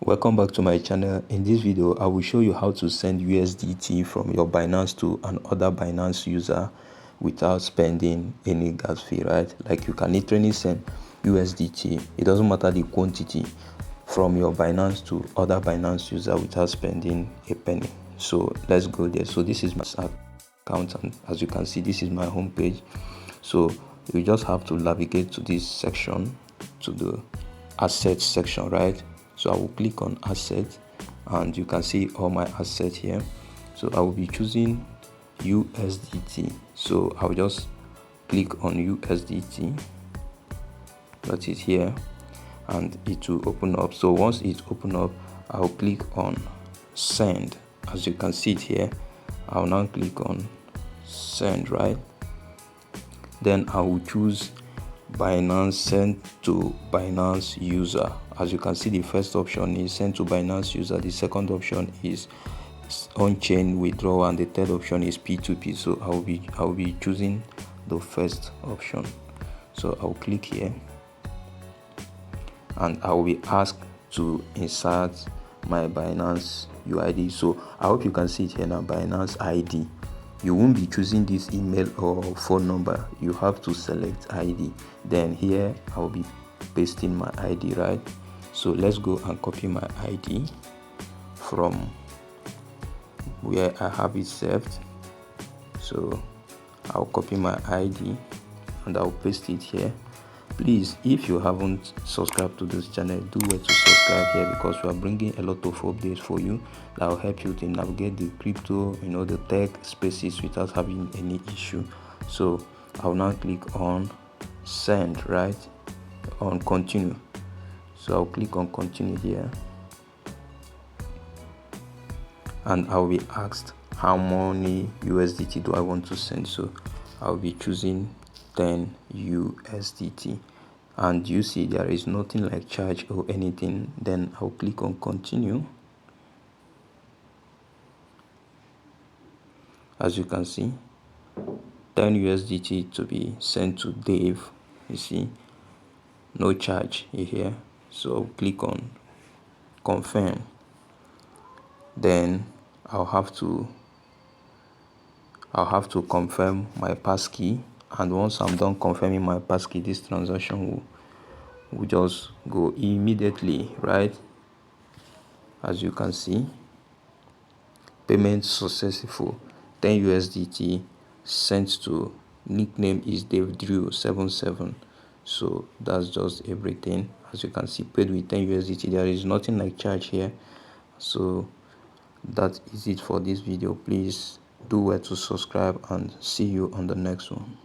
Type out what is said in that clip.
Welcome back to my channel. In this video I will show you how to send USDT from your Binance to another Binance user without spending any gas fee, right? Like you can literally send USDT, it doesn't matter the quantity, from your Binance to other Binance user without spending a penny. So let's go there. So this is my account, and as you can see, this is my home page. So you just have to navigate to this section, to the assets section, right? So I will click on assets and you can see all my assets here. So I will be choosing USDT. So I'll just click on USDT, that is here, and it will open up. So once it open up, I'll click on send. As you can see it here, I'll now click on send, right? Then I will choose Binance send to Binance user. As you can see, the first option is send to Binance user, the second option is on-chain withdrawal, and the third option is P2P. So I will be choosing the first option. So I'll click here and I will be asked to insert my Binance UID. So I hope you can see it here now, Binance ID. You won't be choosing this email or phone number, you have to select ID. Then here I'll be pasting my ID, right? So let's go and copy my ID from where I have it saved. So I'll copy my ID and I'll paste it here. Please, if you haven't subscribed to this channel, do well to subscribe here, because we are bringing a lot of updates for you that will help you to navigate the crypto, the tech spaces without having any issue. So I'll now click on send, right, on continue. So I'll click on continue here and I'll be asked how many USDT do I want to send. So I'll be choosing 10 USDT, and you see there is nothing like charge or anything. Then I'll click on continue. As you can see, 10 USDT to be sent to Dave. You see, no charge here. So I'll click on confirm. Then I'll have to confirm my passkey, and once I'm done confirming my passkey, this transaction will just go immediately, right? As you can see, payment successful, 10 USDT sent to nickname is Dave Drew 77. So that's just everything. As you can see, paid with 10 USDT. There is nothing like charge here. So that is it for this video. Please do well to subscribe and see you on the next one.